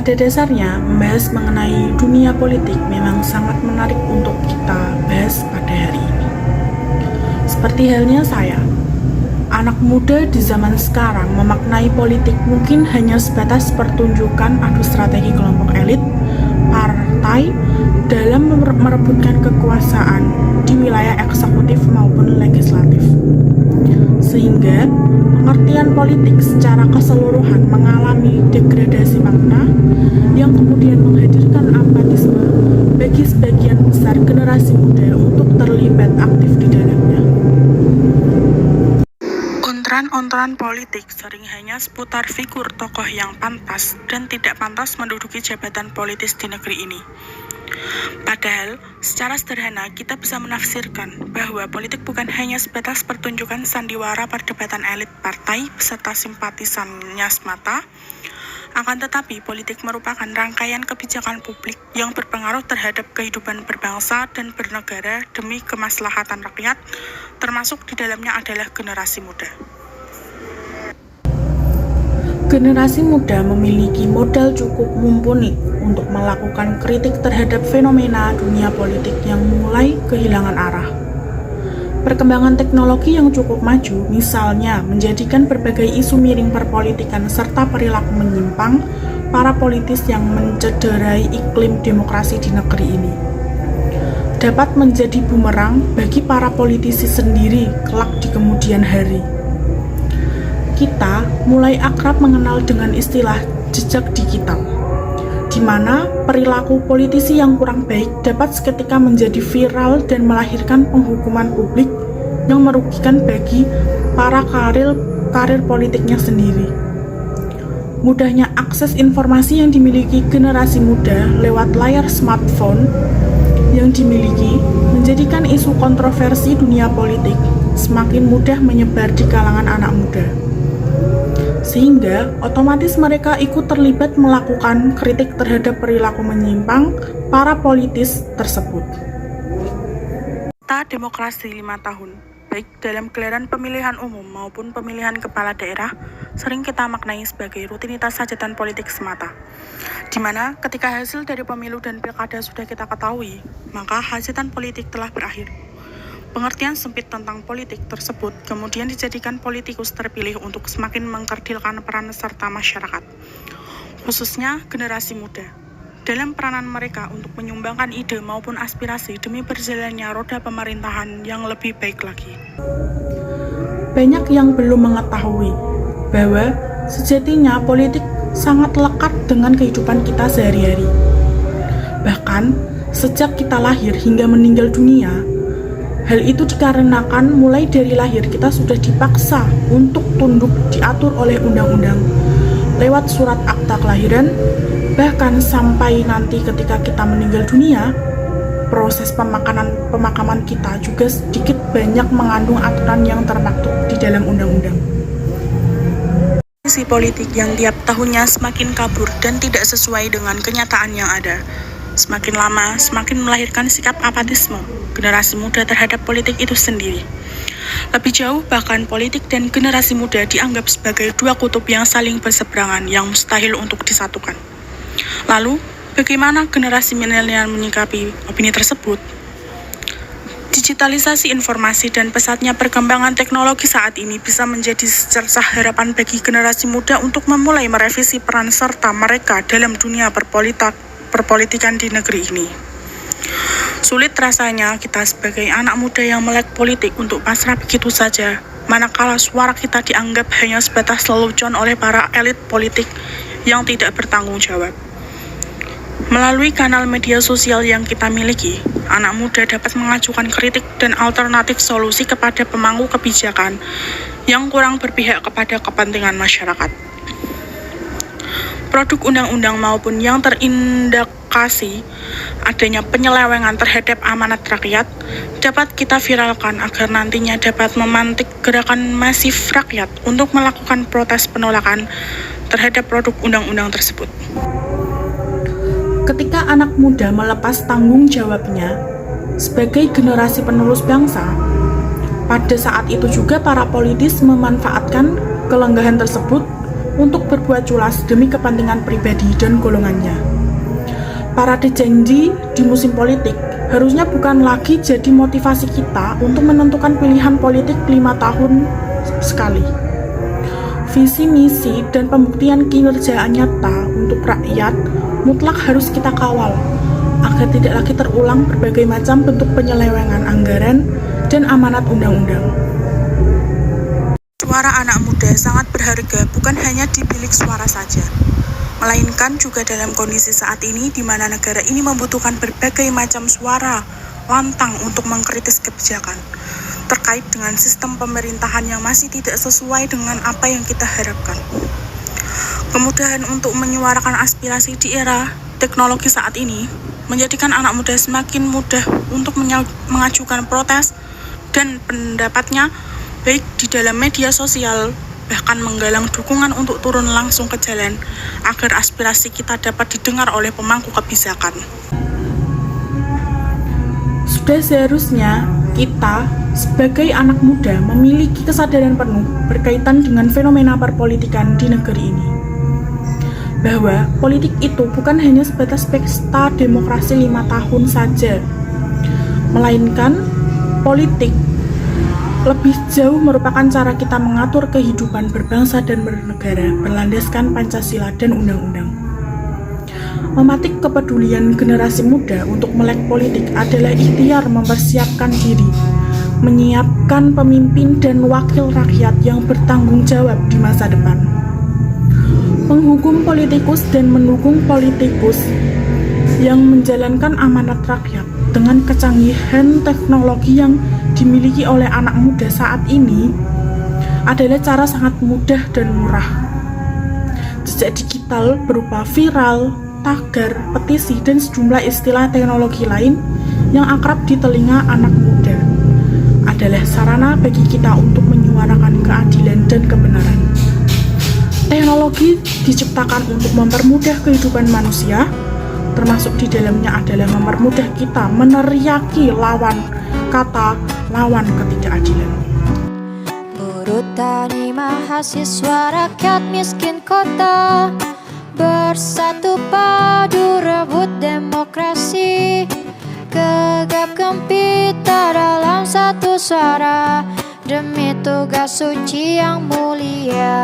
Pada dasarnya, membahas mengenai dunia politik memang sangat menarik untuk kita bahas pada hari ini. Seperti halnya saya, anak muda di zaman sekarang memaknai politik mungkin hanya sebatas pertunjukan adu strategi kelompok elit, partai, dalam merebutkan kekuasaan di wilayah eksekutif maupun legislatif. Sehingga pengertian politik secara keseluruhan mengalami degradasi makna yang kemudian menghadirkan apatisme bagi sebagian besar generasi muda untuk terlibat aktif di dalamnya. Ontran-ontran politik sering hanya seputar figur tokoh yang pantas dan tidak pantas menduduki jabatan politis di negeri ini. Padahal, secara sederhana kita bisa menafsirkan bahwa politik bukan hanya sebatas pertunjukan sandiwara perdebatan elit partai beserta simpatisannya semata, akan tetapi politik merupakan rangkaian kebijakan publik yang berpengaruh terhadap kehidupan berbangsa dan bernegara demi kemaslahatan rakyat, termasuk di dalamnya adalah generasi muda. Generasi muda memiliki modal cukup mumpuni untuk melakukan kritik terhadap fenomena dunia politik yang mulai kehilangan arah. Perkembangan teknologi yang cukup maju, misalnya menjadikan berbagai isu miring perpolitikan serta perilaku menyimpang para politis yang mencederai iklim demokrasi di negeri ini, dapat menjadi bumerang bagi para politisi sendiri kelak di kemudian hari. Kita mulai akrab mengenal dengan istilah jejak digital, di mana perilaku politisi yang kurang baik dapat seketika menjadi viral dan melahirkan penghukuman publik yang merugikan bagi para karir politiknya sendiri. Mudahnya akses informasi yang dimiliki generasi muda lewat layar smartphone yang dimiliki menjadikan isu kontroversi dunia politik semakin mudah menyebar di kalangan anak muda. Sehingga otomatis mereka ikut terlibat melakukan kritik terhadap perilaku menyimpang para politis tersebut. Peta demokrasi 5 tahun, baik dalam gelaran pemilihan umum maupun pemilihan kepala daerah, sering kita maknai sebagai rutinitas hajatan politik semata, di mana ketika hasil dari pemilu dan pilkada sudah kita ketahui, maka hajatan politik telah berakhir. Pengertian sempit tentang politik tersebut kemudian dijadikan politikus terpilih untuk semakin mengkerdilkan peran serta masyarakat, khususnya generasi muda, dalam peranan mereka untuk menyumbangkan ide maupun aspirasi demi berjalannya roda pemerintahan yang lebih baik lagi. Banyak yang belum mengetahui bahwa sejatinya politik sangat lekat dengan kehidupan kita sehari-hari. Bahkan, sejak kita lahir hingga meninggal dunia, hal itu dikarenakan mulai dari lahir kita sudah dipaksa untuk tunduk diatur oleh undang-undang lewat surat akta kelahiran, bahkan sampai nanti ketika kita meninggal dunia, proses pemakaman kita juga sedikit banyak mengandung aturan yang termaktub di dalam undang-undang. Kondisi politik yang tiap tahunnya semakin kabur dan tidak sesuai dengan kenyataan yang ada, semakin lama semakin melahirkan sikap apatisme generasi muda terhadap politik itu sendiri. Lebih jauh, bahkan politik dan generasi muda dianggap sebagai dua kutub yang saling berseberangan yang mustahil untuk disatukan. Lalu, bagaimana generasi milenial menyikapi opini tersebut? Digitalisasi informasi dan pesatnya perkembangan teknologi saat ini bisa menjadi secercah harapan bagi generasi muda untuk memulai merevisi peran serta mereka dalam dunia perpolitikan di negeri ini. Sulit rasanya kita sebagai anak muda yang melek politik untuk pasrah begitu saja, manakala suara kita dianggap hanya sebatas lelucon oleh para elit politik yang tidak bertanggung jawab. Melalui kanal media sosial yang kita miliki, anak muda dapat mengajukan kritik dan alternatif solusi kepada pemangku kebijakan yang kurang berpihak kepada kepentingan masyarakat. Produk undang-undang maupun yang terindikasi adanya penyelewengan terhadap amanat rakyat dapat kita viralkan agar nantinya dapat memantik gerakan masif rakyat untuk melakukan protes penolakan terhadap produk undang-undang tersebut. Ketika anak muda melepas tanggung jawabnya sebagai generasi penerus bangsa, pada saat itu juga para politis memanfaatkan kelenggahan tersebut untuk berbuat culas demi kepentingan pribadi dan golongannya. Parade janji di musim politik harusnya bukan lagi jadi motivasi kita untuk menentukan pilihan politik 5 tahun sekali. Visi, misi, dan pembuktian kinerja nyata untuk rakyat mutlak harus kita kawal agar tidak lagi terulang berbagai macam bentuk penyelewengan anggaran dan amanat undang-undang. Suara anak muda sangat berharga bukan hanya di bilik suara saja, melainkan juga dalam kondisi saat ini di mana negara ini membutuhkan berbagai macam suara lantang untuk mengkritis kebijakan terkait dengan sistem pemerintahan yang masih tidak sesuai dengan apa yang kita harapkan. Kemudahan untuk menyuarakan aspirasi di era teknologi saat ini menjadikan anak muda semakin mudah untuk mengajukan protes dan pendapatnya baik di dalam media sosial, bahkan menggalang dukungan untuk turun langsung ke jalan agar aspirasi kita dapat didengar oleh pemangku kebijakan. Sudah seharusnya kita sebagai anak muda memiliki kesadaran penuh berkaitan dengan fenomena perpolitikan di negeri ini. Bahwa politik itu bukan hanya sebatas pesta demokrasi 5 tahun saja, melainkan politik lebih jauh merupakan cara kita mengatur kehidupan berbangsa dan bernegara berlandaskan Pancasila dan undang-undang. Mematik kepedulian generasi muda untuk melek politik adalah ikhtiar mempersiapkan diri, menyiapkan pemimpin dan wakil rakyat yang bertanggung jawab di masa depan. Menghukum politikus dan mendukung politikus yang menjalankan amanat rakyat dengan kecanggihan teknologi yang dimiliki oleh anak muda saat ini adalah cara sangat mudah dan murah. Jejak digital berupa viral, tagar, petisi, dan sejumlah istilah teknologi lain yang akrab di telinga anak muda adalah sarana bagi kita untuk menyuarakan keadilan dan kebenaran. Teknologi diciptakan untuk mempermudah kehidupan manusia, termasuk di dalamnya adalah mempermudah kita meneriaki lawan ketidakadilan. Buruh tani mahasiswa rakyat miskin kota bersatu padu rebut demokrasi, gegap gempita dalam satu suara demi tugas suci yang mulia.